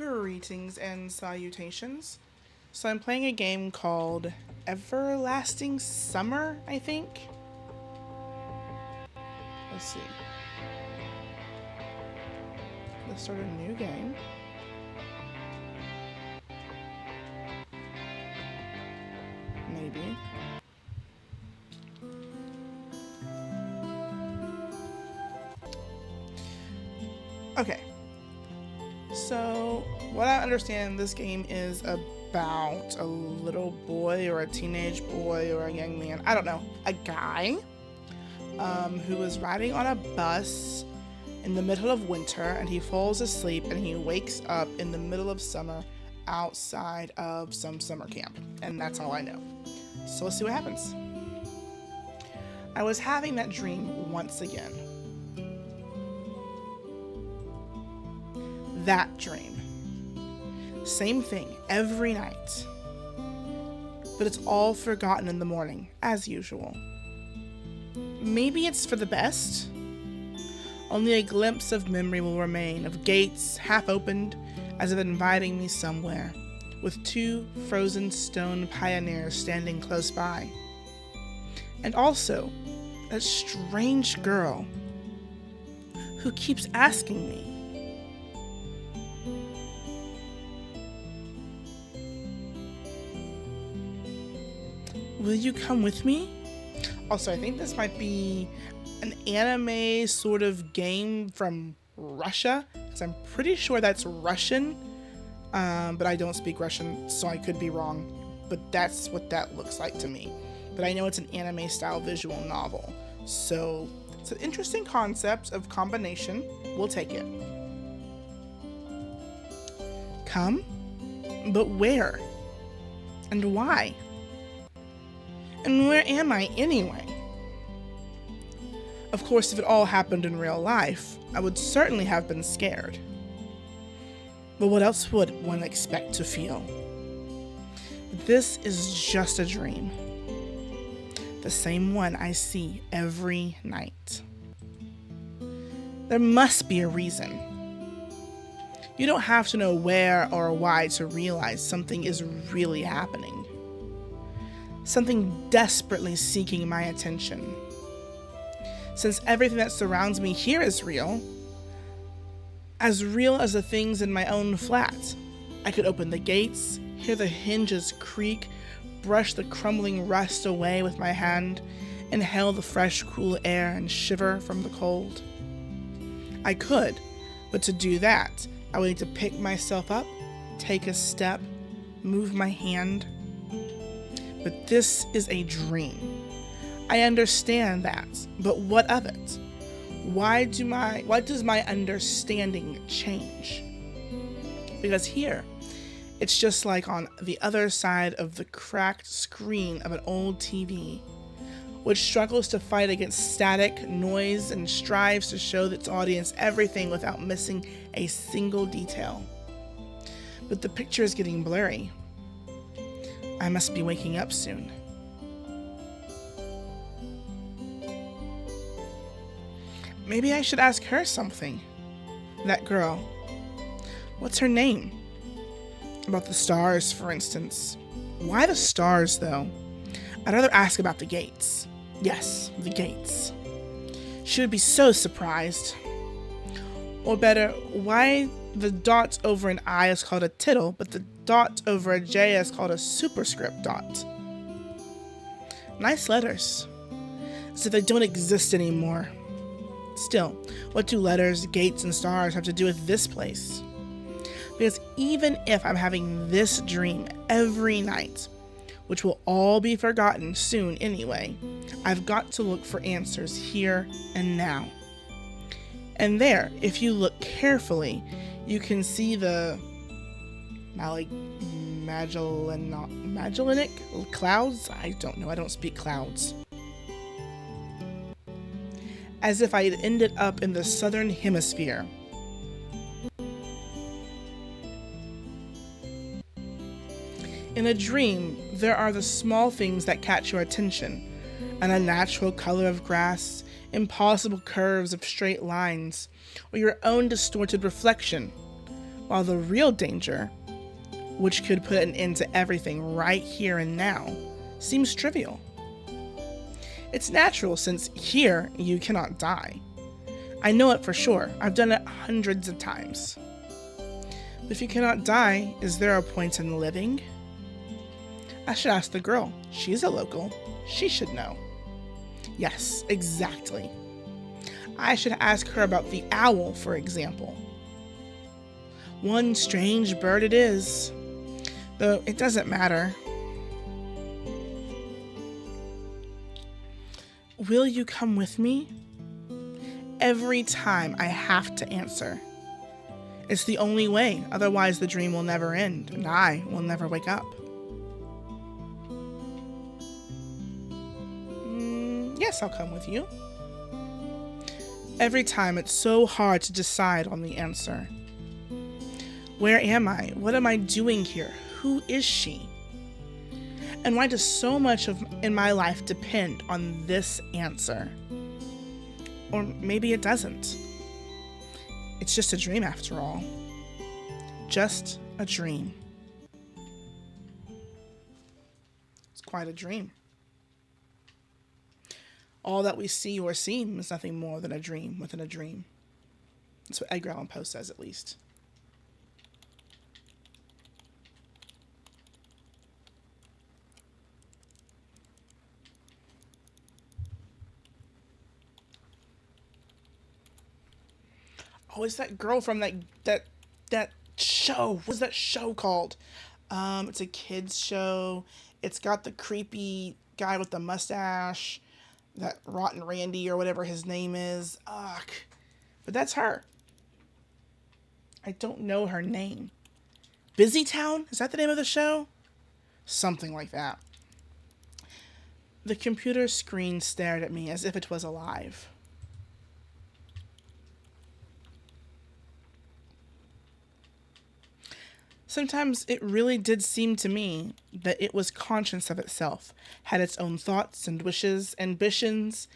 Greetings and salutations. So I'm playing a game called Everlasting Summer, I think. Let's see. Let's start a new game. Maybe. Okay. So, what I understand this game is about a little boy or a teenage boy or a young man, I don't know, a guy who was riding on a bus in the middle of winter and he falls asleep and he wakes up in the middle of summer outside of some summer camp. And that's all I know. So let's see what happens. I was having that dream once again. That dream. Same thing every night. But it's all forgotten in the morning, as usual. Maybe it's for the best. Only a glimpse of memory will remain, of gates half opened as if inviting me somewhere, with two frozen stone pioneers standing close by. And also, that strange girl who keeps asking me, will you come with me? Also, I think this might be an anime sort of game from Russia, because I'm pretty sure that's Russian, but I don't speak Russian, so I could be wrong. But that's what that looks like to me. But I know it's an anime-style visual novel, so it's an interesting concept of combination. We'll take it. Come? But where? And why? And where am I anyway? Of course, if it all happened in real life, I would certainly have been scared. But what else would one expect to feel? This is just a dream. The same one I see every night. There must be a reason. You don't have to know where or why to realize something is really happening. Something desperately seeking my attention. Since everything that surrounds me here is real, as real as the things in my own flat, I could open the gates, hear the hinges creak, brush the crumbling rust away with my hand, inhale the fresh, cool air and shiver from the cold. I could, but to do that, I would need to pick myself up, take a step, move my hand. But this is a dream. I understand that, but what of it? Why does my understanding change? Because here, it's just like on the other side of the cracked screen of an old TV, which struggles to fight against static, noise, and strives to show its audience everything without missing a single detail. But the picture is getting blurry. I must be waking up soon. Maybe I should ask her something. That girl. What's her name? About the stars, for instance. Why the stars, though? I'd rather ask about the gates. Yes, the gates. She would be so surprised. Or better, why the dot over an I is called a tittle, but the dot over a J is called a superscript dot. Nice letters. As if they don't exist anymore. Still, what do letters, gates, and stars have to do with this place? Because even if I'm having this dream every night, which will all be forgotten soon anyway, I've got to look for answers here and now. And there, if you look carefully, you can see the Magellanic clouds? I don't know, I don't speak clouds. As if I had ended up in the southern hemisphere. In a dream, there are the small things that catch your attention. An unnatural color of grass, impossible curves of straight lines, or your own distorted reflection. while the real danger, which could put an end to everything right here and now, seems trivial. It's natural since here you cannot die. I know it for sure. I've done it hundreds of times. But if you cannot die, is there a point in living? I should ask the girl. She's a local. She should know. Yes, exactly. I should ask her about the owl, for example. One strange bird it is, though it doesn't matter. Will you come with me? Every time I have to answer. It's the only way, otherwise the dream will never end, and I will never wake up. Yes, I'll come with you. Every time it's so hard to decide on the answer. Where am I? What am I doing here? Who is she? And why does so much in my life depend on this answer? Or maybe it doesn't. It's just a dream after all. Just a dream. It's quite a dream. All that we see or seem is nothing more than a dream within a dream. That's what Edgar Allan Poe says, at least. Oh, it's that girl from that show. What's that show called? It's a kids show. It's got the creepy guy with the mustache, that Rotten Randy or whatever his name is. Ugh. But that's her. I don't know her name. Busy Town? Is that the name of the show? Something like that. The computer screen stared at me as if it was alive. Sometimes it really did seem to me that it was conscious of itself, had its own thoughts and wishes, ambitions,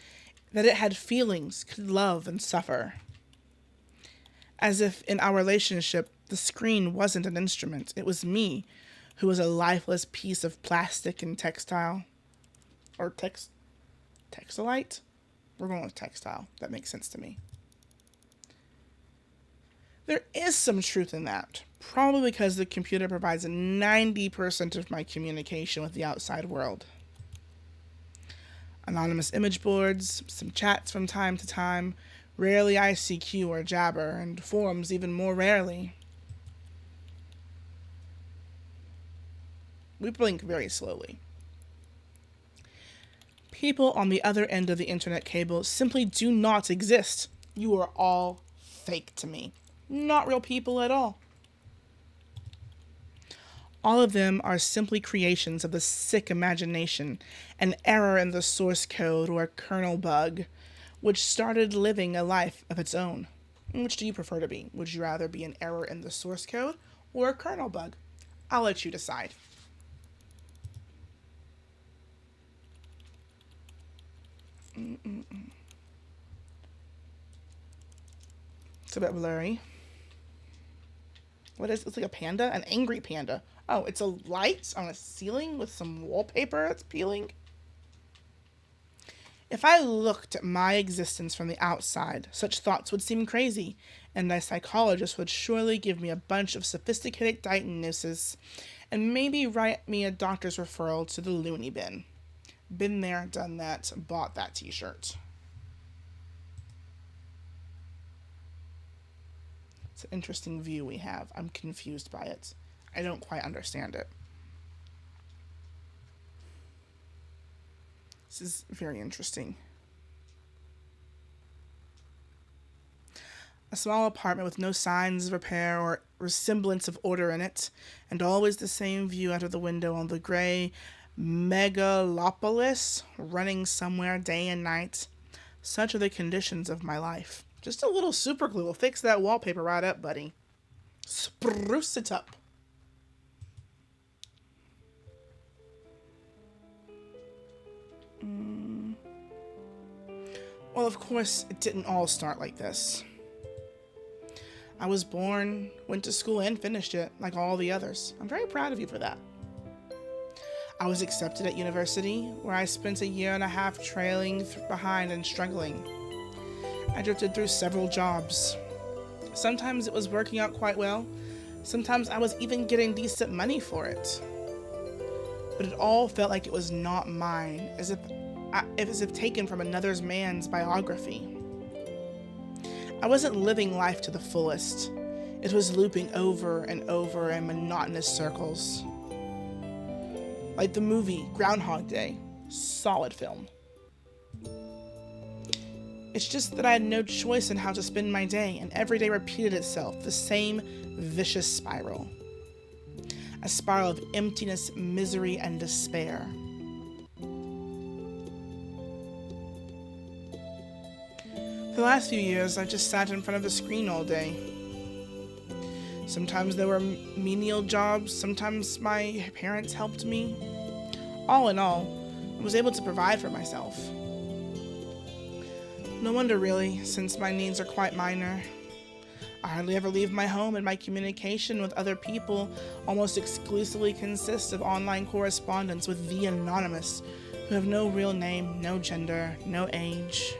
that it had feelings, could love and suffer. As if in our relationship, the screen wasn't an instrument, it was me, who was a lifeless piece of plastic and textile. Or textilite? We're going with textile. That makes sense to me. There is some truth in that, probably because the computer provides 90% of my communication with the outside world. Anonymous image boards, some chats from time to time, rarely ICQ or Jabber, and forums even more rarely. We blink very slowly. People on the other end of the internet cable simply do not exist. You are all fake to me. Not real people at all. All of them are simply creations of the sick imagination, an error in the source code or a kernel bug, which started living a life of its own. Which do you prefer to be? Would you rather be an error in the source code or a kernel bug? I'll let you decide. It's a bit blurry. What is it? It's like a panda? An angry panda. Oh, it's a light on a ceiling with some wallpaper that's peeling. If I looked at my existence from the outside, such thoughts would seem crazy, and a psychologist would surely give me a bunch of sophisticated diagnosis and maybe write me a doctor's referral to the loony bin. Been there, done that, bought that t-shirt. It's an interesting view we have. I'm confused by it. I don't quite understand it. This is very interesting. A small apartment with no signs of repair or resemblance of order in it, and always the same view out of the window on the gray megalopolis running somewhere day and night. Such are the conditions of my life. Just a little super glue will fix that wallpaper right up, buddy. Spruce it up. Well, of course, it didn't all start like this. I was born, went to school, and finished it like all the others. I'm very proud of you for that. I was accepted at university, where I spent a year and a half trailing behind and struggling. I drifted through several jobs. Sometimes it was working out quite well. Sometimes I was even getting decent money for it. But it all felt like it was not mine, as if taken from another man's biography. I wasn't living life to the fullest. It was looping over and over in monotonous circles. Like the movie Groundhog Day. Solid film. It's just that I had no choice in how to spend my day, and every day repeated itself, the same vicious spiral. A spiral of emptiness, misery, and despair. For the last few years, I've just sat in front of the screen all day. Sometimes there were menial jobs, sometimes my parents helped me. All in all, I was able to provide for myself. No wonder really, since my needs are quite minor. I hardly ever leave my home, and my communication with other people almost exclusively consists of online correspondence with the anonymous, who have no real name, no gender, no age.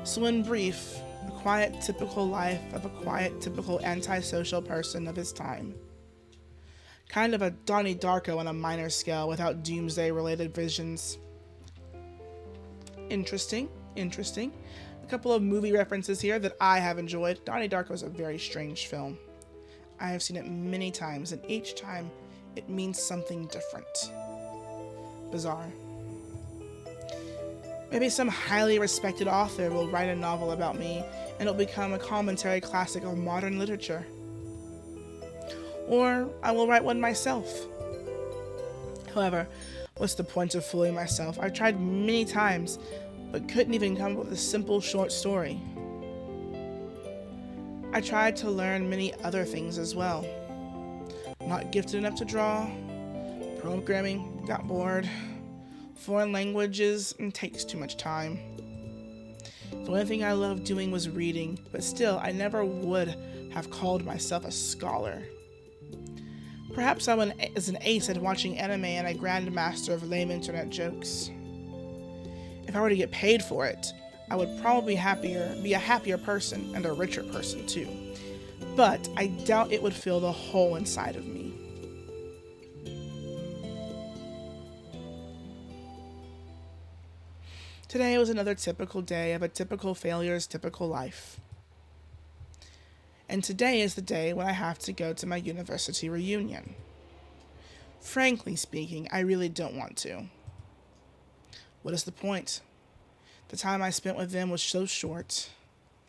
So in brief, a quiet, typical life of a quiet, typical antisocial person of his time. Kind of a Donnie Darko on a minor scale without doomsday-related visions. Interesting. A couple of movie references here that I have enjoyed. Donnie Darko is a very strange film. I have seen it many times, and each time it means something different. Bizarre. Maybe some highly respected author will write a novel about me, and it'll become a commentary classic of modern literature. Or I will write one myself. However, what's the point of fooling myself? I've tried many times, but couldn't even come up with a simple short story. I tried to learn many other things as well. Not gifted enough to draw, programming, got bored, foreign languages, and takes too much time. The only thing I loved doing was reading, but still, I never would have called myself a scholar. Perhaps I was an ace at watching anime and a grandmaster of lame internet jokes. If I were to get paid for it, I would probably be a happier person and a richer person too. But I doubt it would fill the hole inside of me. Today was another typical day of a typical failurer's typical life. And today is the day when I have to go to my university reunion. Frankly speaking, I really don't want to. What is the point? The time I spent with them was so short.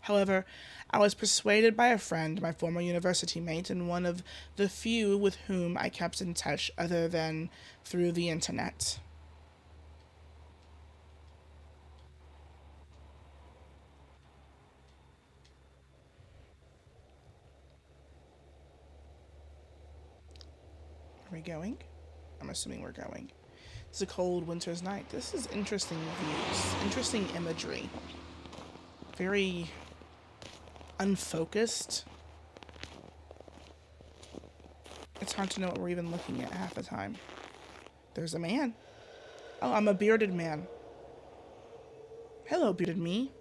However, I was persuaded by a friend, my former university mate, and one of the few with whom I kept in touch other than through the internet. Are we going? I'm assuming we're going. It's a cold winter's night. This is interesting views, interesting imagery. Very unfocused. It's hard to know what we're even looking at half the time. There's a man. Oh, I'm a bearded man. Hello, bearded me.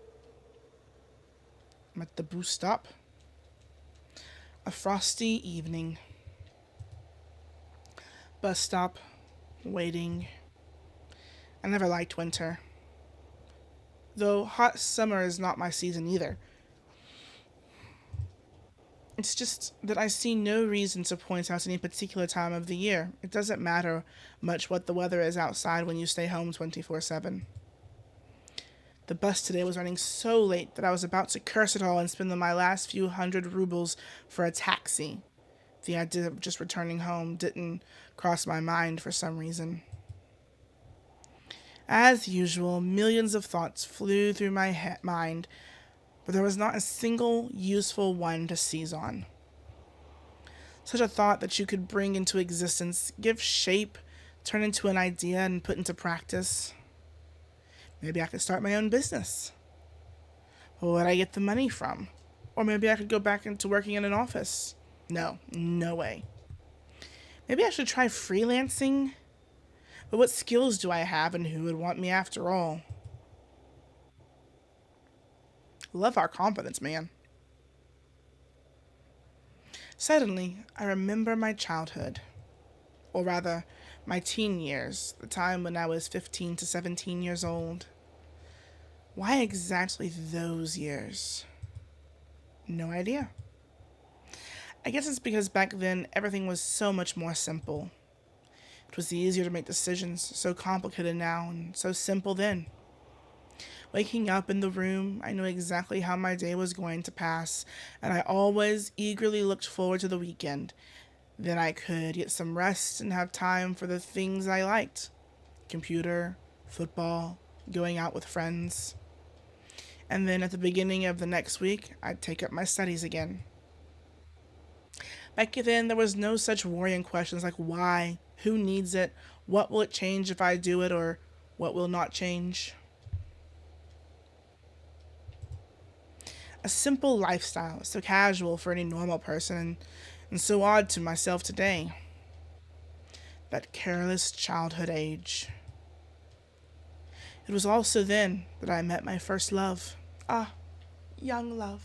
I'm at the bus stop. A frosty evening. Bus stop. Waiting. I never liked winter. Though hot summer is not my season either. It's just that I see no reason to point out any particular time of the year. It doesn't matter much what the weather is outside when you stay home 24/7. The bus today was running so late that I was about to curse it all and spend my last few hundred rubles for a taxi. The idea of just returning home didn't cross my mind for some reason. As usual, millions of thoughts flew through my mind, but there was not a single useful one to seize on. Such a thought that you could bring into existence, give shape, turn into an idea, and put into practice. Maybe I could start my own business. Where would I get the money from? Or maybe I could go back into working in an office. No, no way. Maybe I should try freelancing? But what skills do I have and who would want me after all? Love our confidence, man. Suddenly, I remember my childhood. Or rather, my teen years, the time when I was 15 to 17 years old. Why exactly those years? No idea. I guess it's because back then everything was so much more simple. It was easier to make decisions, so complicated now and so simple then. Waking up in the room, I knew exactly how my day was going to pass, and I always eagerly looked forward to the weekend. Then I could get some rest and have time for the things I liked: computer, football, going out with friends. And then at the beginning of the next week, I'd take up my studies again. Back then, there was no such worrying questions like why, who needs it, what will it change if I do it, or what will not change. A simple lifestyle, so casual for any normal person, and so odd to myself today. That careless childhood age. It was also then that I met my first love. Ah, young love.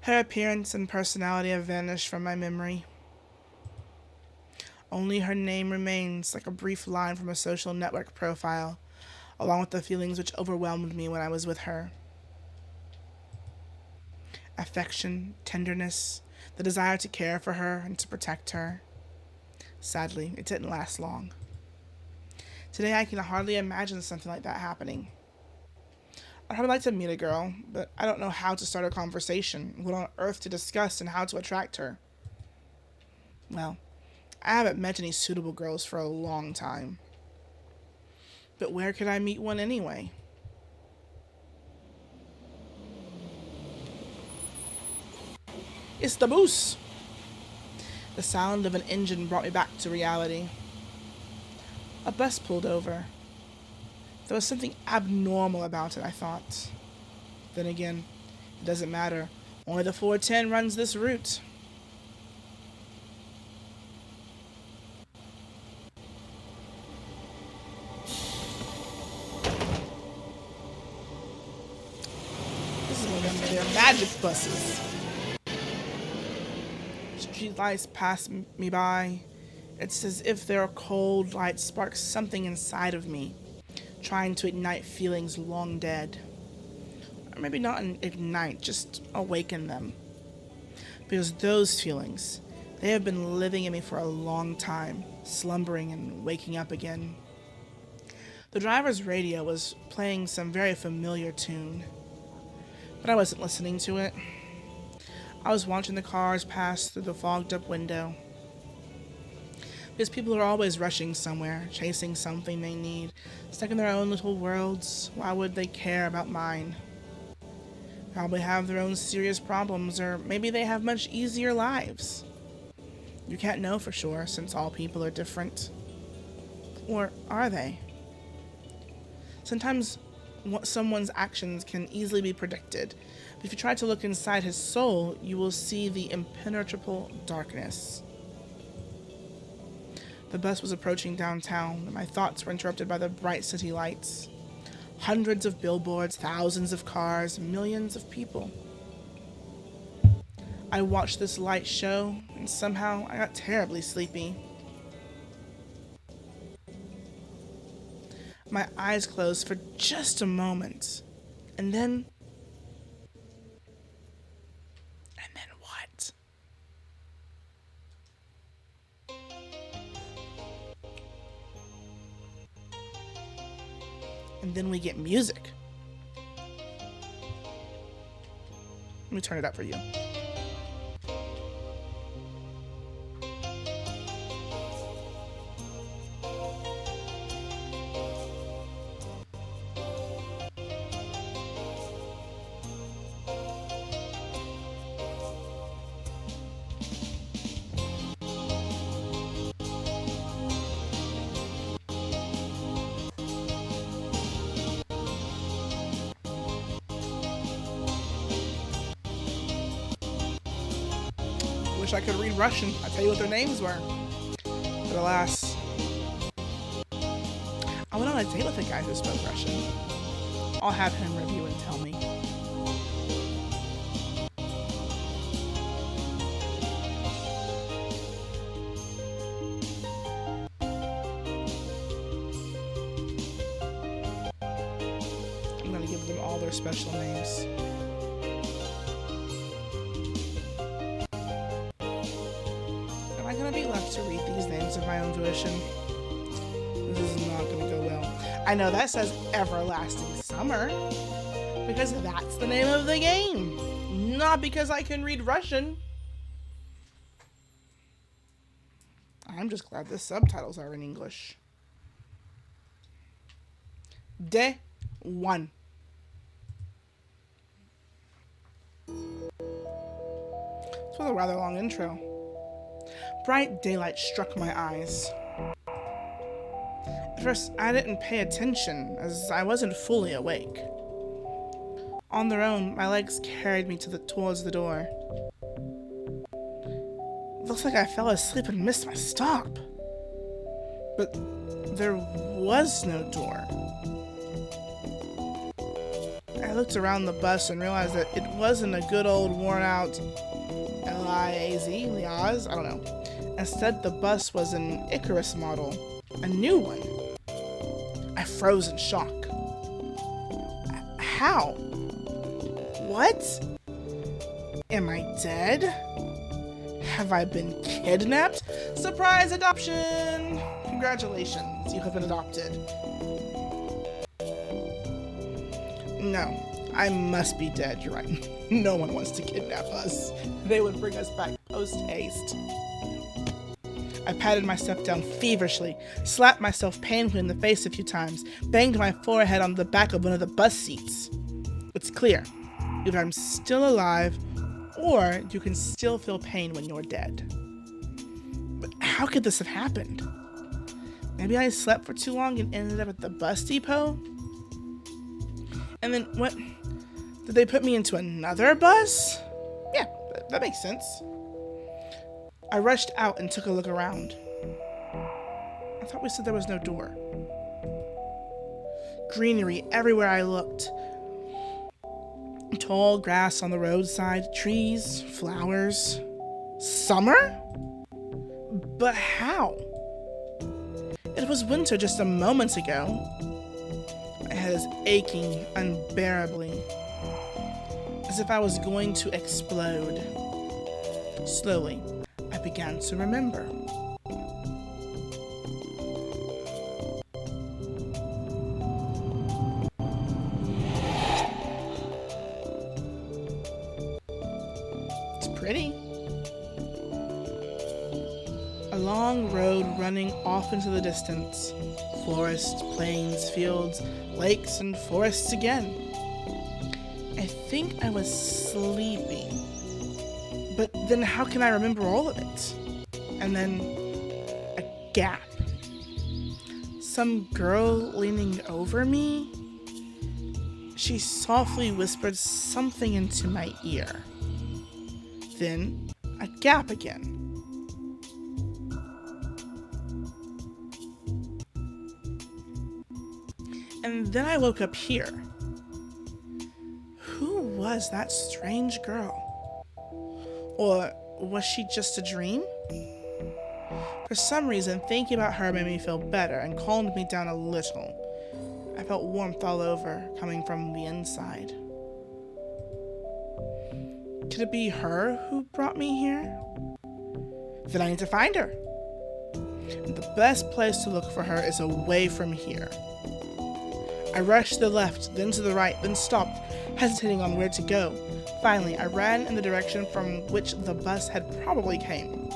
Her appearance and personality have vanished from my memory. Only her name remains like a brief line from a social network profile, along with the feelings which overwhelmed me when I was with her. Affection, tenderness, the desire to care for her and to protect her. Sadly, it didn't last long. Today I can hardly imagine something like that happening. I'd probably like to meet a girl, but I don't know how to start a conversation, what on earth to discuss, and how to attract her. Well, I haven't met any suitable girls for a long time. But where could I meet one anyway? It's the boost! The sound of an engine brought me back to reality. A bus pulled over. There was something abnormal about it, I thought. Then again, it doesn't matter. Only the 410 runs this route. This is one of their magic buses. Street lights pass me by. It's as if their cold light sparks something inside of me, trying to ignite feelings long dead. Or maybe not ignite, just awaken them. Because those feelings, they have been living in me for a long time, slumbering and waking up again. The driver's radio was playing some very familiar tune, but I wasn't listening to it. I was watching the cars pass through the fogged up window. Because people are always rushing somewhere, chasing something they need, stuck in their own little worlds. Why would they care about mine? Probably have their own serious problems, or maybe they have much easier lives. You can't know for sure, since all people are different. Or are they? Sometimes someone's actions can easily be predicted, but if you try to look inside his soul, you will see the impenetrable darkness. The bus was approaching downtown, and my thoughts were interrupted by the bright city lights. Hundreds of billboards, thousands of cars, millions of people. I watched this light show, and somehow I got terribly sleepy. My eyes closed for just a moment, and then what? And then we get music. Let me turn it up for you. wish I could read Russian. I'd tell you what their names were. But alas, I went on a date with a guy who spoke Russian. I'll have him review and tell me. I'm gonna give them all their special names. Am I gonna be left to read these names of my own volition? This is not gonna go well. I know that says Everlasting Summer, because that's the name of the game, not because I can read Russian. I'm just glad the subtitles are in English. Day 1. This was a rather long intro. Bright daylight struck my eyes. At first, I didn't pay attention, as I wasn't fully awake. On their own, my legs carried me towards the door. Looks like I fell asleep and missed my stop. But there was no door. I looked around the bus and realized that it wasn't a good old worn-out Liaz, I don't know. Instead, the bus was an Icarus model, a new one. I froze in shock. How? What? Am I dead? Have I been kidnapped? Surprise adoption! Congratulations, you have been adopted. No, I must be dead, you're right. No one wants to kidnap us. They would bring us back post-haste. I patted myself down feverishly, slapped myself painfully in the face a few times, banged my forehead on the back of one of the bus seats. It's clear, either I'm still alive, or you can still feel pain when you're dead. But how could this have happened? Maybe I slept for too long and ended up at the bus depot? And then, what? Did they put me into another bus? Yeah, that makes sense. I rushed out and took a look around. I thought we said there was no door. Greenery everywhere I looked. Tall grass on the roadside, trees, flowers. Summer? But how? It was winter just a moment ago. My head is aching unbearably, as if I was going to explode. Slowly, I began to remember. It's pretty. A long road running off into the distance. Forests, plains, fields, lakes, and forests again. I think I was sleeping. But then how can I remember all of it? And then a gap. Some girl leaning over me. She softly whispered something into my ear. Then a gap again. And then I woke up here. Who was that strange girl? Or was she just a dream? For some reason, thinking about her made me feel better and calmed me down a little. I felt warmth all over, coming from the inside. Could it be her who brought me here? Then I need to find her. The best place to look for her is away from here. I rushed to the left, then to the right, then stopped, hesitating on where to go. Finally, I ran in the direction from which the bus had probably came.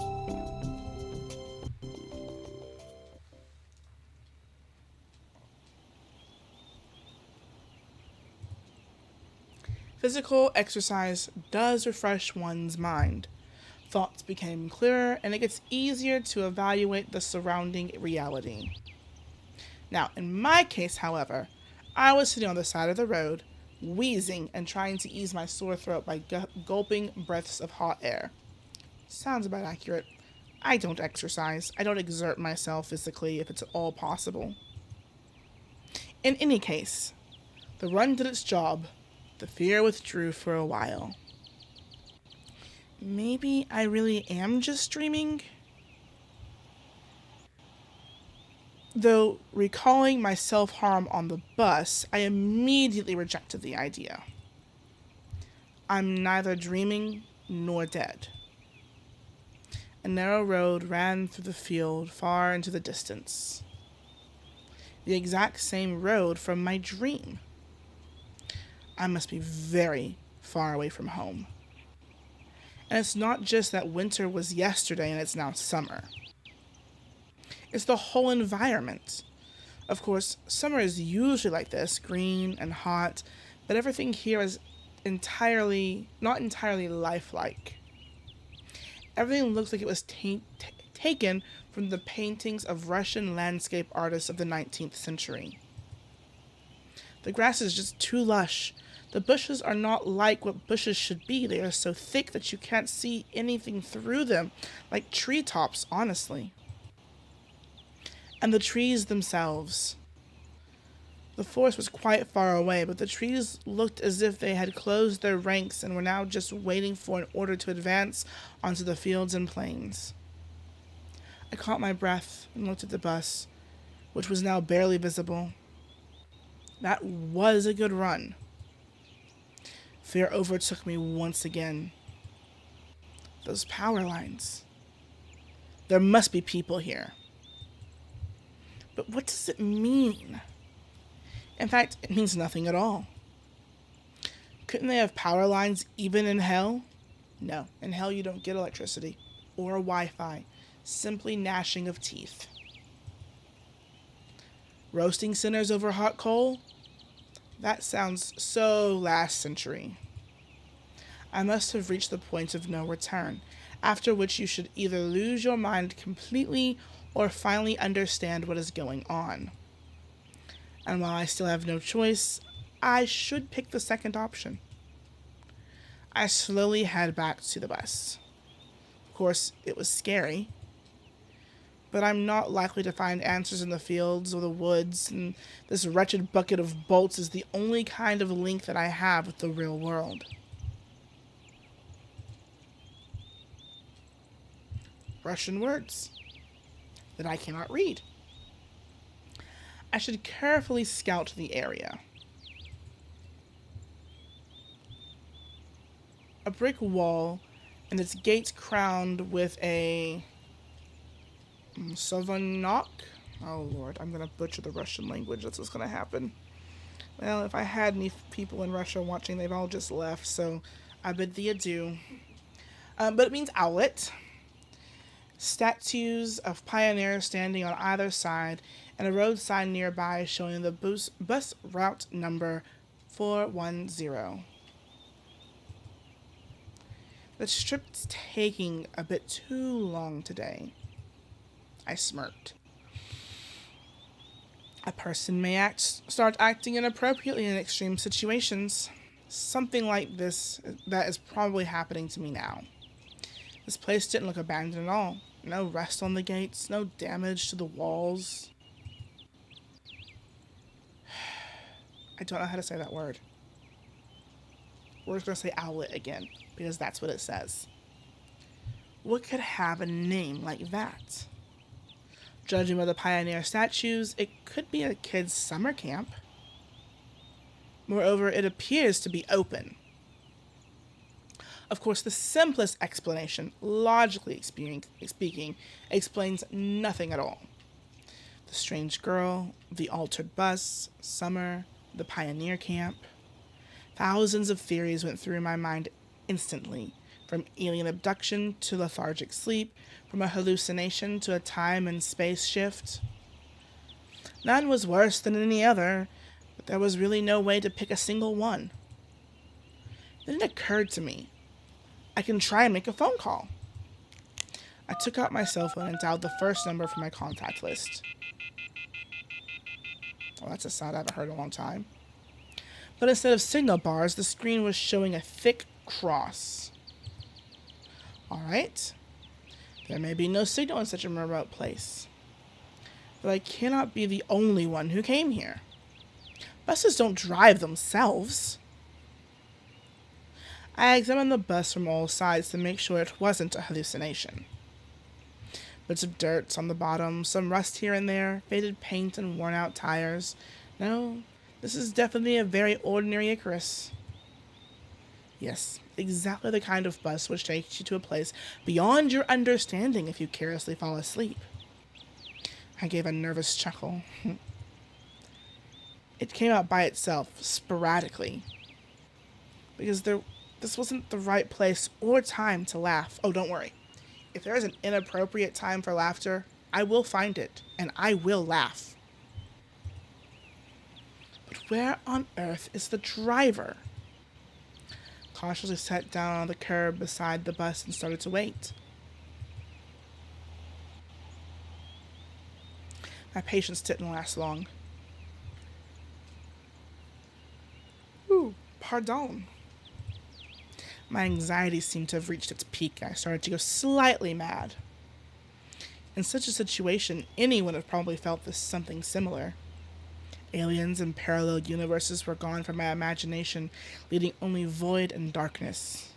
Physical exercise does refresh one's mind. Thoughts became clearer, and it gets easier to evaluate the surrounding reality. Now, in my case, however, I was sitting on the side of the road, wheezing and trying to ease my sore throat by gulping breaths of hot air. Sounds about accurate. I don't exercise. I don't exert myself physically if it's at all possible. In any case, the run did its job. The fear withdrew for a while. Maybe I really am just dreaming? Though, recalling my self-harm on the bus, I immediately rejected the idea. I'm neither dreaming nor dead. A narrow road ran through the field far into the distance. The exact same road from my dream. I must be very far away from home. And it's not just that winter was yesterday and it's now summer. It's the whole environment. Of course, summer is usually like this, green and hot, but everything here is not entirely lifelike. Everything looks like it was taken from the paintings of Russian landscape artists of the 19th century. The grass is just too lush. The bushes are not like what bushes should be. They are so thick that you can't see anything through them, like treetops, honestly. And the trees themselves. The forest was quite far away, but the trees looked as if they had closed their ranks and were now just waiting for an order to advance onto the fields and plains. I caught my breath and looked at the bus, which was now barely visible. That was a good run. Fear overtook me once again. Those power lines. There must be people here. But what does it mean? In fact, it means nothing at all. Couldn't they have power lines even in hell? No, in hell you don't get electricity or Wi-Fi, simply gnashing of teeth. Roasting centers over hot coal? That sounds so last century. I must have reached the point of no return, after which you should either lose your mind completely or finally understand what is going on. And while I still have no choice, I should pick the second option. I slowly head back to the bus. Of course, it was scary, but I'm not likely to find answers in the fields or the woods, and this wretched bucket of bolts is the only kind of link that I have with the real world. Russian words that I cannot read. I should carefully scout the area. A brick wall and its gates crowned with a Sovanok. Oh Lord, I'm gonna butcher the Russian language. That's what's gonna happen. Well, if I had any people in Russia watching, they've all just left, so I bid thee adieu. But it means owlet. Statues of pioneers standing on either side, and a road sign nearby showing the bus route number 410. The trip's taking a bit too long today. I smirked. A person may start acting inappropriately in extreme situations. Something like this that is probably happening to me now. This place didn't look abandoned at all. No rust on the gates, no damage to the walls. I don't know how to say that word. We're just going to say owlet again, because that's what it says. What could have a name like that? Judging by the pioneer statues, it could be a kid's summer camp. Moreover, it appears to be open. Of course, the simplest explanation, logically speaking, explains nothing at all. The strange girl, the altered bus, summer, the pioneer camp. Thousands of theories went through my mind instantly, from alien abduction to lethargic sleep, from a hallucination to a time and space shift. None was worse than any other, but there was really no way to pick a single one. Then it occurred to me, I can try and make a phone call. I took out my cell phone and dialed the first number from my contact list. Well, that's a sound I haven't heard in a long time. But instead of signal bars, the screen was showing a thick cross. Alright, There may be no signal in such a remote place, but I cannot be the only one who came here. Buses don't drive themselves. I examined the bus from all sides to make sure it wasn't a hallucination. Bits of dirt on the bottom, some rust here and there, faded paint and worn-out tires. No, this is definitely a very ordinary Icarus. Yes, exactly the kind of bus which takes you to a place beyond your understanding if you carelessly fall asleep. I gave a nervous chuckle. It came out by itself, sporadically, because this wasn't the right place or time to laugh. Oh, don't worry. If there is an inappropriate time for laughter, I will find it, and I will laugh. But where on earth is the driver? Cautiously sat down on the curb beside the bus and started to wait. My patience didn't last long. Ooh, pardon. My anxiety seemed to have reached its peak, and I started to go slightly mad. In such a situation, anyone would have probably felt this something similar. Aliens and parallel universes were gone from my imagination, leaving only void and darkness.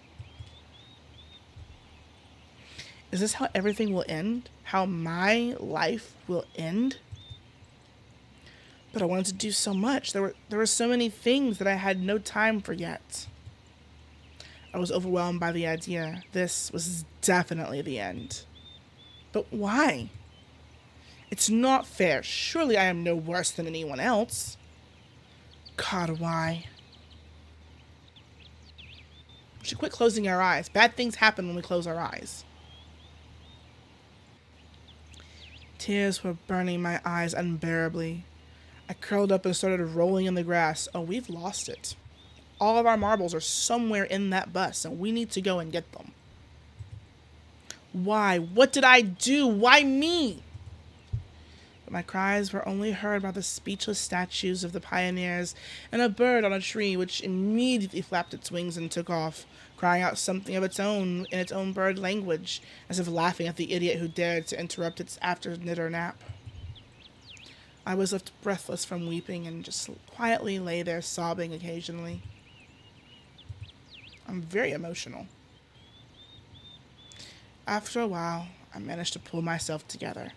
Is this how everything will end? How my life will end? But I wanted to do so much. There were so many things that I had no time for yet. I was overwhelmed by the idea. This was definitely the end. But why? It's not fair. Surely I am no worse than anyone else. God, why? We should quit closing our eyes. Bad things happen when we close our eyes. Tears were burning my eyes unbearably. I curled up and started rolling in the grass. Oh, we've lost it. All of our marbles are somewhere in that bus, and we need to go and get them. Why? What did I do? Why me? But my cries were only heard by the speechless statues of the pioneers and a bird on a tree which immediately flapped its wings and took off, crying out something of its own in its own bird language, as if laughing at the idiot who dared to interrupt its after-dinner nap. I was left breathless from weeping and just quietly lay there sobbing occasionally. I'm very emotional. After a while, I managed to pull myself together.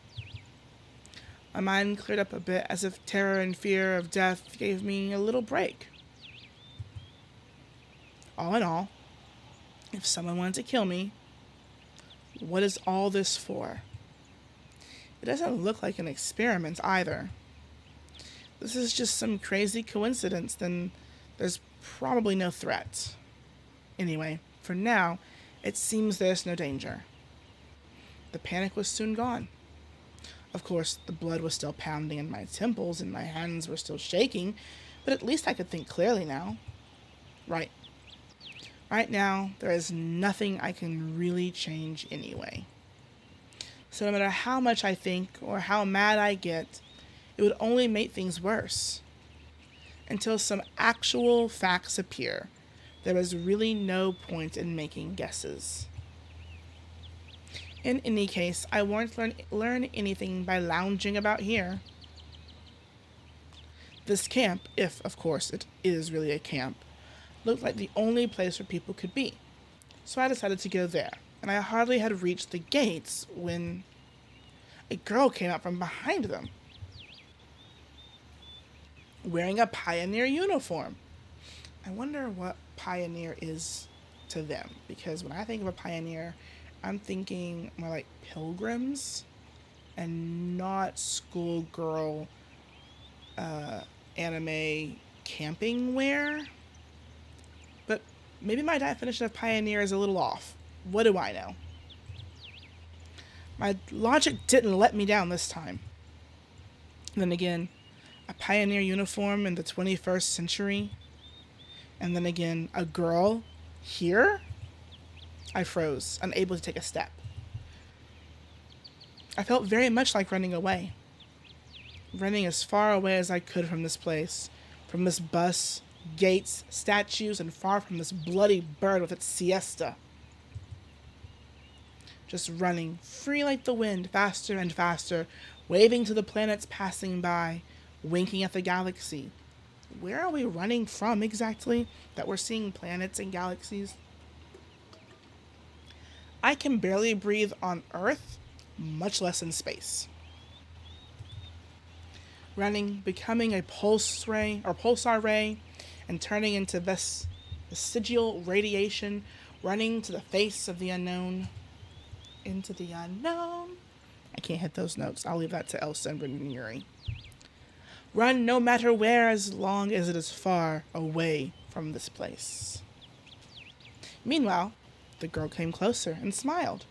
My mind cleared up a bit, as if terror and fear of death gave me a little break. All in all, if someone wanted to kill me, what is all this for? It doesn't look like an experiment either. This is just some crazy coincidence, then there's probably no threat. Anyway, for now, it seems there's no danger. The panic was soon gone. Of course, the blood was still pounding in my temples and my hands were still shaking, but at least I could think clearly now. Right now, there is nothing I can really change anyway. So no matter how much I think or how mad I get, it would only make things worse. Until some actual facts appear, there is really no point in making guesses. In any case, I won't learn anything by lounging about here. This camp, if of course it is really a camp, looked like the only place where people could be. So I decided to go there, and I hardly had reached the gates when a girl came out from behind them, wearing a pioneer uniform. I wonder what pioneer is to them, because when I think of a pioneer, I'm thinking more like pilgrims and not schoolgirl anime camping wear. But maybe my definition of pioneer is a little off. What do I know? My logic didn't let me down this time. Then again, a pioneer uniform in the 21st century. And then again, a girl here? I froze, unable to take a step. I felt very much like running away. Running as far away as I could from this place, from this bus, gates, statues, and far from this bloody bird with its siesta. just running, free like the wind, faster and faster, waving to the planets passing by, winking at the galaxy. Where are we running from exactly that we're seeing planets and galaxies? I can barely breathe on Earth, much less in space. Running, becoming a pulsar ray, and turning into this vestigial radiation, running to the face of the unknown, into the unknown. I can't hit those notes. I'll leave that to Elsa and Yuri. Run no matter where, as long as it is far away from this place. Meanwhile, the girl came closer and smiled.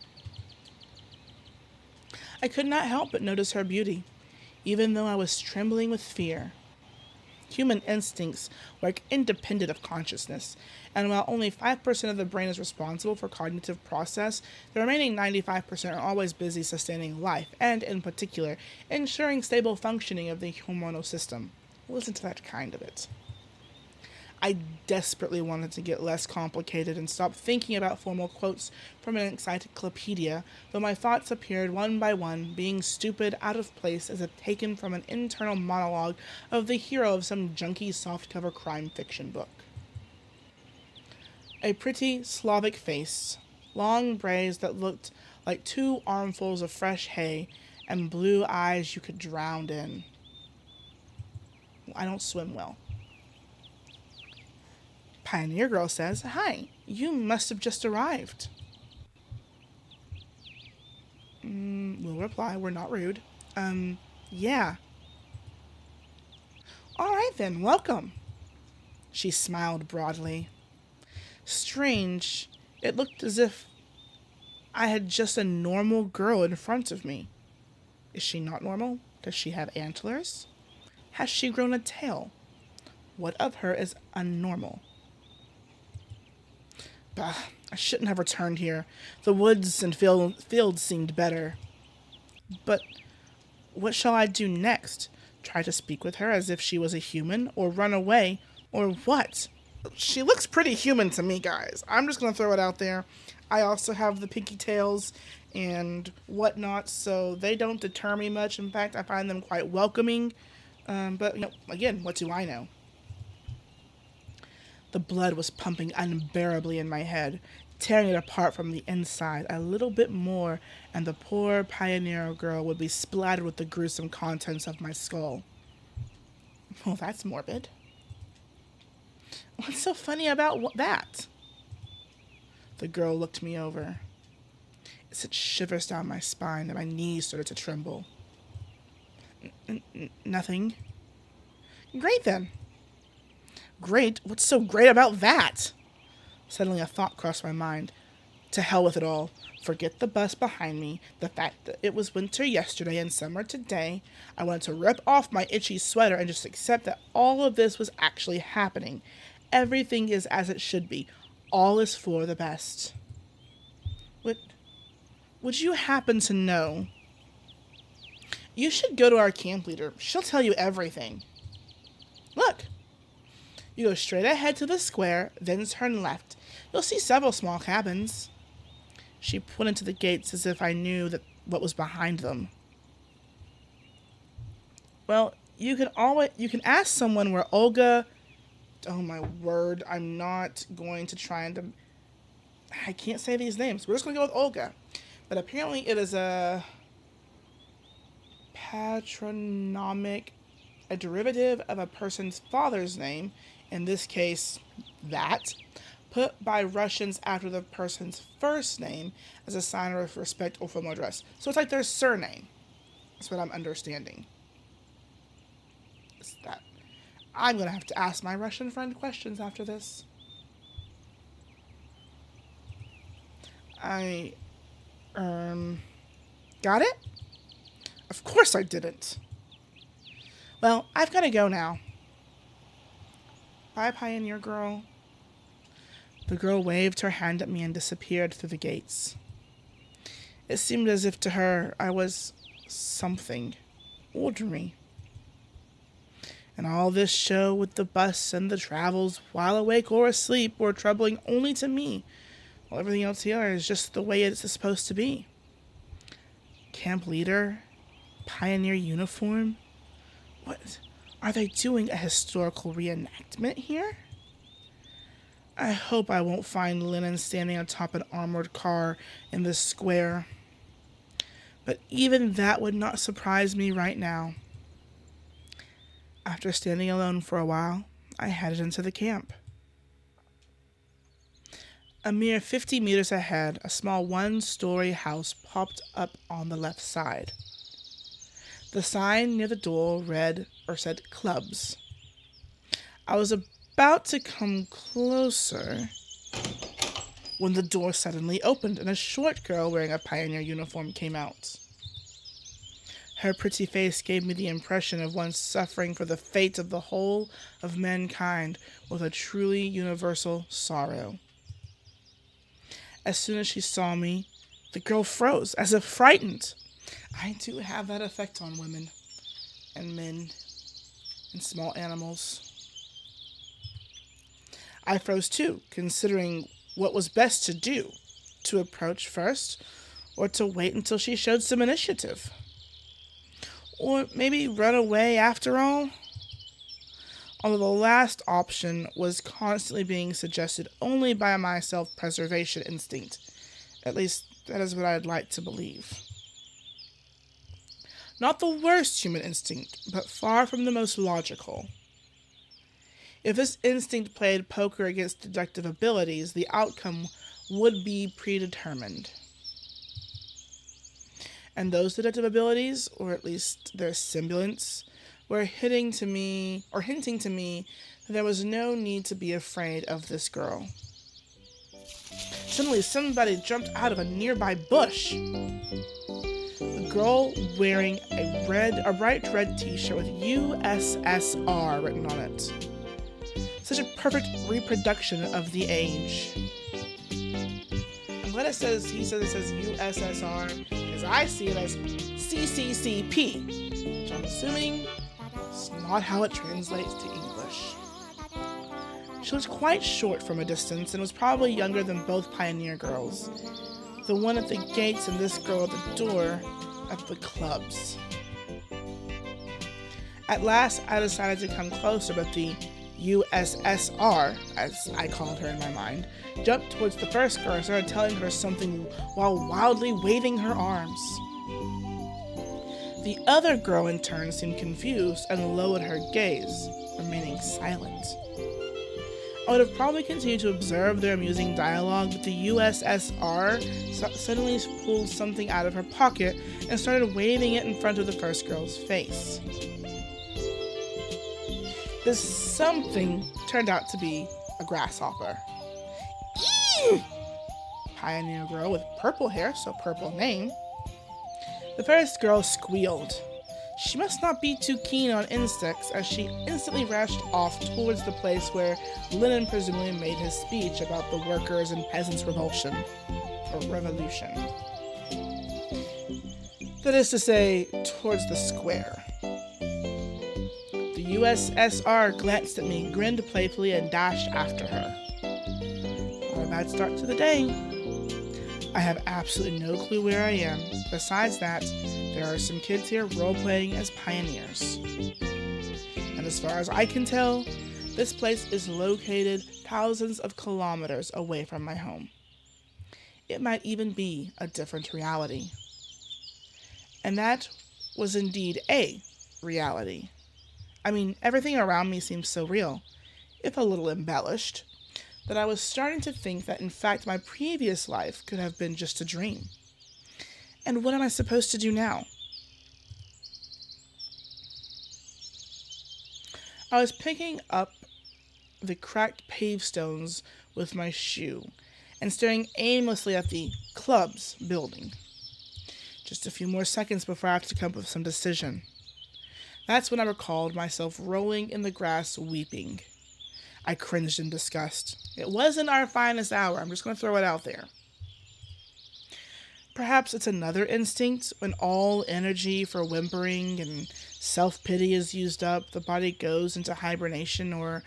I could not help but notice her beauty, even though I was trembling with fear. Human instincts work independent of consciousness, and while only 5% of the brain is responsible for cognitive process, the remaining 95% are always busy sustaining life, and, in particular, ensuring stable functioning of the hormonal system. Listen to that kind of it. I desperately wanted to get less complicated and stop thinking about formal quotes from an encyclopedia, though my thoughts appeared one by one, being stupid, out of place, as if taken from an internal monologue of the hero of some junky softcover crime fiction book. A pretty Slavic face, long braids that looked like 2 armfuls of fresh hay, and blue eyes you could drown in. I don't swim well. Pioneer Girl says, "Hi, you must have just arrived." We'll reply, we're not rude. Yeah. All right then, welcome. She smiled broadly. Strange, it looked as if I had just a normal girl in front of me. Is she not normal? Does she have antlers? Has she grown a tail? What of her is unnormal? Bah, I shouldn't have returned here. The woods and fields seemed better. But what shall I do next? Try to speak with her as if she was a human, or run away, or what? She looks pretty human to me, guys. I'm just going to throw it out there. I also have the pinky tails and whatnot, so they don't deter me much. In fact, I find them quite welcoming. But, again, what do I know? The blood was pumping unbearably in my head, tearing it apart from the inside. A little bit more, and the poor Pioneer Girl would be splattered with the gruesome contents of my skull. Well, that's morbid. What's so funny about that? The girl looked me over. It sent shivers down my spine, and my knees started to tremble. Nothing. Great, then. Great? What's so great about that? Suddenly a thought crossed my mind. To hell with it all. Forget the bus behind me, the fact that it was winter yesterday and summer today. I wanted to rip off my itchy sweater and just accept that all of this was actually happening. Everything is as it should be. All is for the best. Would you happen to know? You should go to our camp leader. She'll tell you everything. Look. You go straight ahead to the square, then turn left. You'll see several small cabins. She pointed to the gates as if I knew what was behind them. Well, you can ask someone where Olga. Oh my word! I'm not going to try and. I can't say these names. We're just going to go with Olga, but apparently it is a patronymic, a derivative of a person's father's name. In this case, that, put by Russians after the person's first name as a sign of respect or formal address. So it's like their surname. That's what I'm understanding. Is that? I'm going to have to ask my Russian friend questions after this. Got it? Of course I didn't. Well, I've got to go now. Bye, Pioneer Girl. The girl waved her hand at me and disappeared through the gates. It seemed as if to her I was something ordinary. And all this show with the bus and the travels, while awake or asleep, were troubling only to me, Well, everything else here is just the way it's supposed to be. Camp leader, pioneer uniform. What? Are they doing a historical reenactment here? I hope I won't find Lennon standing atop an armored car in this square. But even that would not surprise me right now. After standing alone for a while, I headed into the camp. A mere 50 meters ahead, a small one-story house popped up on the left side. The sign near the door said clubs. I was about to come closer when the door suddenly opened and a short girl wearing a pioneer uniform came out. Her pretty face gave me the impression of one suffering for the fate of the whole of mankind with a truly universal sorrow. As soon as she saw me, the girl froze, as if frightened. I do have that effect on women and men and small animals. I froze too, considering what was best to do, to approach first, or to wait until she showed some initiative. Or maybe run away after all? Although the last option was constantly being suggested only by my self-preservation instinct. At least, that is what I'd like to believe. Not the worst human instinct, but far from the most logical. If this instinct played poker against deductive abilities, the outcome would be predetermined. And those deductive abilities, or at least their semblance, were hinting to me that there was no need to be afraid of this girl. Suddenly, somebody jumped out of a nearby bush. The girl wearing a bright red t-shirt with USSR written on it. Such a perfect reproduction of the age. I'm glad he says it says USSR, because I see it as CCCP, which I'm assuming is not how it translates to English. She was quite short from a distance and was probably younger than both pioneer girls. The one at the gates and this girl at the door of the clubs. At last, I decided to come closer, but the USSR, as I called her in my mind, jumped towards the first girl and started telling her something while wildly waving her arms. The other girl in turn seemed confused and lowered her gaze, remaining silent. I would have probably continued to observe their amusing dialogue, but the USSR suddenly pulled something out of her pocket and started waving it in front of the first girl's face. This something turned out to be a grasshopper. Eee! Pioneer girl with purple hair, so purple name. The first girl squealed. She must not be too keen on insects, as she instantly rushed off towards the place where Lenin presumably made his speech about the workers' and peasants' revolution. That is to say, towards the square. The USSR glanced at me, grinned playfully, and dashed after her. Not a bad start to the day. I have absolutely no clue where I am. Besides that, there are some kids here role-playing as pioneers. And as far as I can tell, this place is located thousands of kilometers away from my home. It might even be a different reality. And that was indeed a reality. I mean, everything around me seems so real, if a little embellished, that I was starting to think that in fact my previous life could have been just a dream. And what am I supposed to do now? I was picking up the cracked pavestones with my shoe and staring aimlessly at the club's building. Just a few more seconds before I have to come up with some decision. That's when I recalled myself rolling in the grass weeping. I cringed in disgust. It wasn't our finest hour, I'm just going to throw it out there. Perhaps it's another instinct when all energy for whimpering and self-pity is used up, the body goes into hibernation, or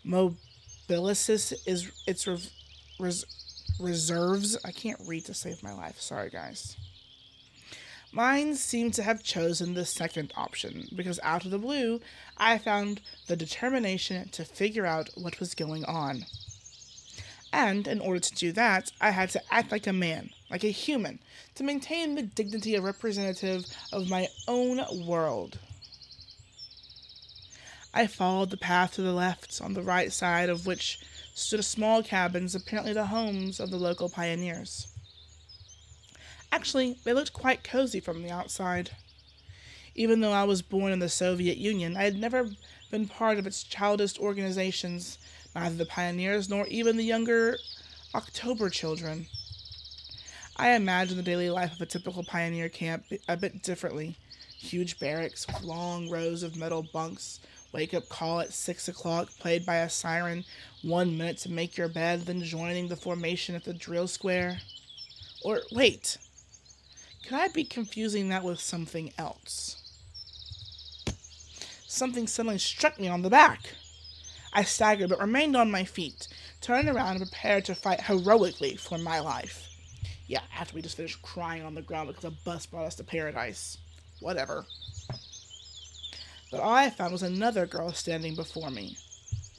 mobilysis is reserves. I can't read to save my life. Sorry, guys. Mine seemed to have chosen the second option because out of the blue, I found the determination to figure out what was going on. And in order to do that, I had to act like a man, like a human, to maintain the dignity of representative of my own world. I followed the path to the left, on the right side of which stood small cabins, apparently the homes of the local pioneers. Actually, they looked quite cozy from the outside. Even though I was born in the Soviet Union, I had never been part of its childish organizations, neither the pioneers nor even the younger October children. I imagined the daily life of a typical pioneer camp a bit differently. Huge barracks with long rows of metal bunks, wake-up call at 6 o'clock, played by a siren, 1 minute to make your bed, then joining the formation at the drill square. Or, wait, could I be confusing that with something else? Something suddenly struck me on the back. I staggered but remained on my feet, turned around and prepared to fight heroically for my life. Yeah, after we just finished crying on the ground because a bus brought us to paradise. Whatever. But all I found was another girl standing before me.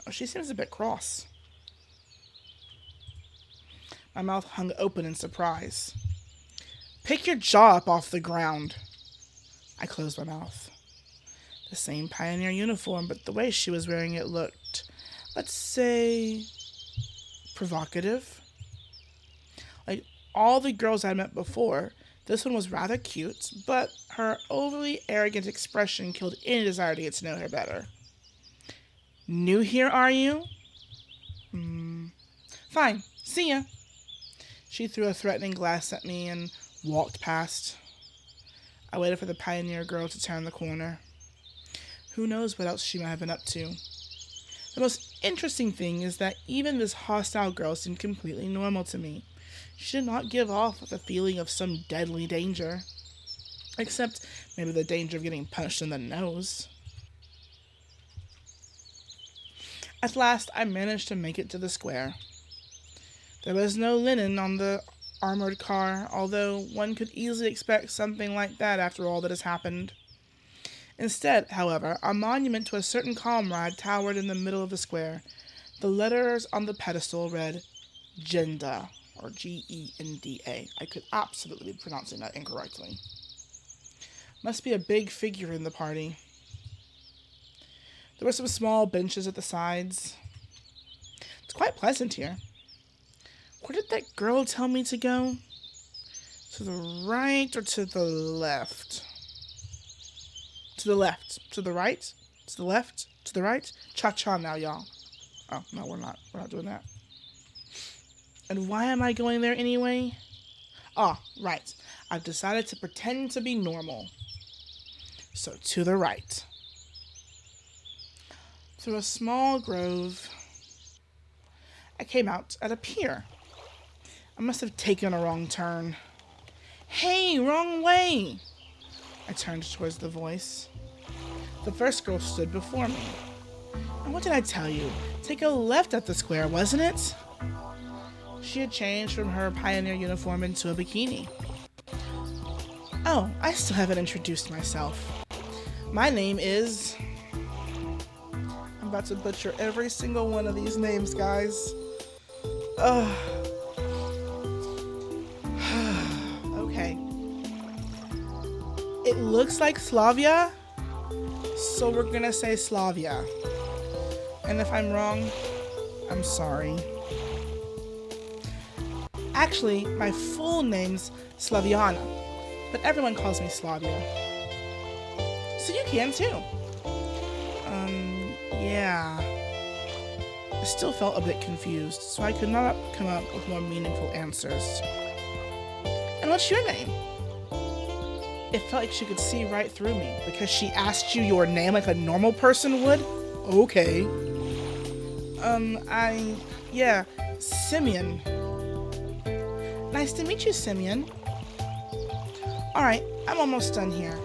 Oh, she seems a bit cross. My mouth hung open in surprise. Pick your jaw up off the ground. I closed my mouth. The same pioneer uniform, but the way she was wearing it looked, let's say, provocative. Like all the girls I met before, this one was rather cute, but her overly arrogant expression killed any desire to get to know her better. New here, are you? Fine, see ya. She threw a threatening glance at me and walked past. I waited for the pioneer girl to turn the corner. Who knows what else she might have been up to. The most interesting thing is that even this hostile girl seemed completely normal to me. She did not give off the feeling of some deadly danger. Except maybe the danger of getting punched in the nose. At last, I managed to make it to the square. There was no linen on the armored car, although one could easily expect something like that after all that has happened. Instead, however, a monument to a certain comrade towered in the middle of the square. The letters on the pedestal read Genda, or Genda. I could absolutely be pronouncing that incorrectly. Must be a big figure in the party. There were some small benches at the sides. It's quite pleasant here. Where did that girl tell me to go? To the right or to the left? To the left. To the right? To the left? To the right? Cha-cha now, y'all. Oh, no, we're not. We're not doing that. And why am I going there anyway? Ah, right. I've decided to pretend to be normal. So, to the right. Through a small grove, I came out at a pier. I must have taken a wrong turn. Hey, wrong way! I turned towards the voice. The first girl stood before me. And what did I tell you? Take a left at the square, wasn't it? She had changed from her pioneer uniform into a bikini. Oh, I still haven't introduced myself. My name is... I'm about to butcher every single one of these names, guys. Okay. It looks like Slavia, so we're gonna say Slavia. And if I'm wrong, I'm sorry. Actually, my full name's Slaviana, but everyone calls me Slavia. So you can too. Yeah. I still felt a bit confused, so I could not come up with more meaningful answers. And what's your name? It felt like she could see right through me because she asked you your name like a normal person would? Okay. Simeon. Nice to meet you, Simeon. Alright, I'm almost done here.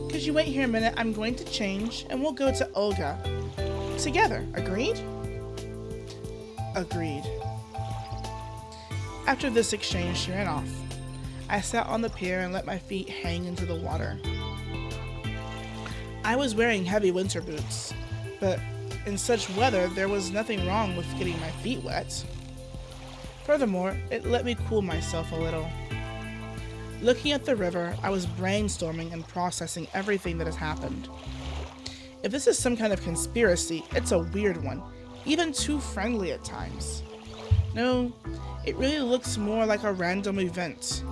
Could you wait here a minute? I'm going to change, and we'll go to Olga. Together, agreed? Agreed. After this exchange, she ran off. I sat on the pier and let my feet hang into the water. I was wearing heavy winter boots, but in such weather, there was nothing wrong with getting my feet wet. Furthermore, it let me cool myself a little. Looking at the river, I was brainstorming and processing everything that has happened. If this is some kind of conspiracy, it's a weird one, even too friendly at times. No, it really looks more like a random event.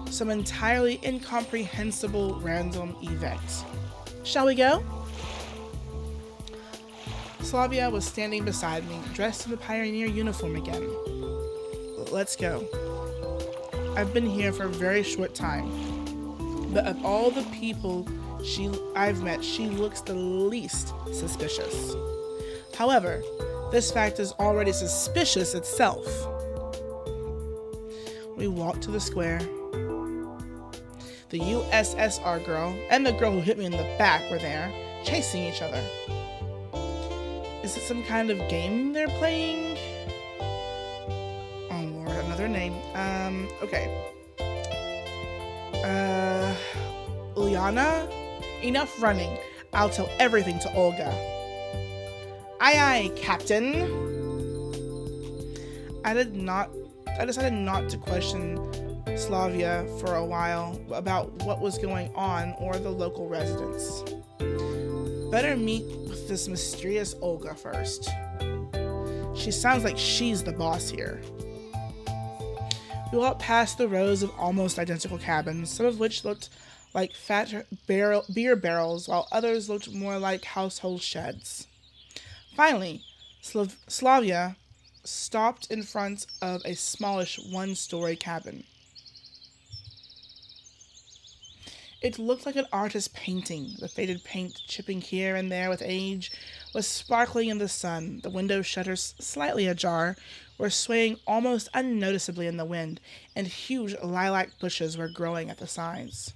Some entirely incomprehensible random event. Shall we go? Slavia was standing beside me, dressed in the pioneer uniform again. Let's go. I've been here for a very short time, but of all the people I've met, she looks the least suspicious. However, this fact is already suspicious itself. We walked to the square. The USSR girl and the girl who hit me in the back were there, chasing each other. Is it some kind of game they're playing? Oh Lord, another name. Okay. Uliana? Enough running. I'll tell everything to Olga. Aye aye, Captain. I decided not to question Slavia for a while about what was going on or the local residents. Better meet with this mysterious Olga first. She sounds like she's the boss here. We walked past the rows of almost identical cabins, some of which looked like fat beer barrels, while others looked more like household sheds. Finally, Slavia stopped in front of a smallish one-story cabin. It looked like an artist's painting. The faded paint, chipping here and there with age, was sparkling in the sun. The window shutters, slightly ajar, were swaying almost unnoticeably in the wind, and huge lilac bushes were growing at the sides.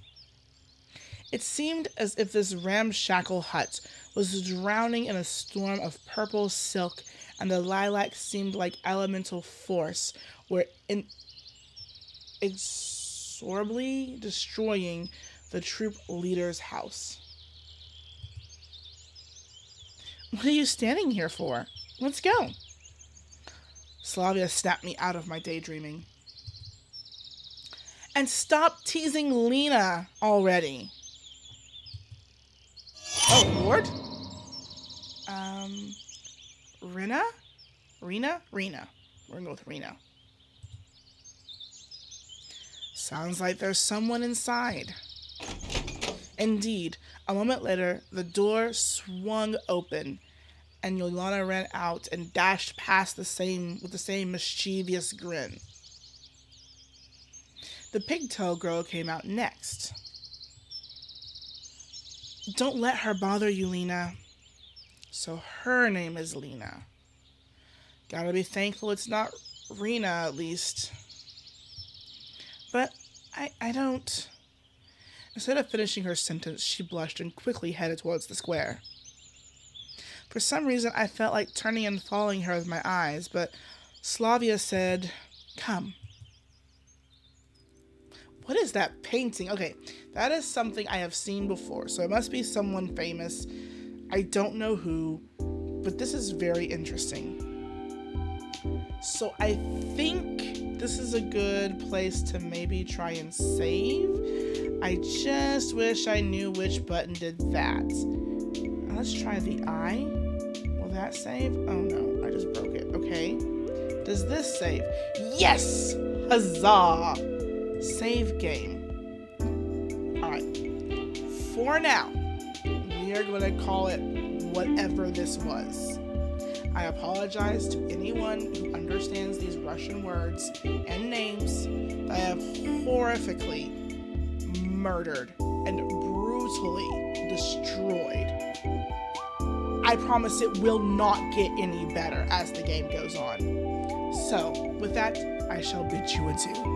It seemed as if this ramshackle hut was drowning in a storm of purple silk, and the lilac seemed like elemental force were inexorably destroying the troop leader's house. What are you standing here for? Let's go. Slavia snapped me out of my daydreaming. And stop teasing Lena already. Oh, Lord? Rena? Rena? We're gonna go with Rena. Sounds like there's someone inside. Indeed, a moment later, the door swung open, and Yolana ran out and dashed past with the same mischievous grin. The pigtail girl came out next. Don't let her bother you, Lena. So her name is Lena. Gotta be thankful it's not Rena, at least. But I don't... Instead of finishing her sentence, she blushed and quickly headed towards the square. For some reason, I felt like turning and following her with my eyes, but Slavia said, "Come." What is that painting? Okay, that is something I have seen before, so it must be someone famous. I don't know who, but this is very interesting. So I think this is a good place to maybe try and save. I just wish I knew which button did that. Let's try the eye. Will that save? Oh no, I just broke it. Okay. Does this save? Yes! Huzzah! Save game. Alright. For now, we are going to call it whatever this was. I apologize to anyone who understands these Russian words and names that I have horrifically murdered and brutally destroyed. I promise it will not get any better as the game goes on. So, with that, I shall bid you adieu.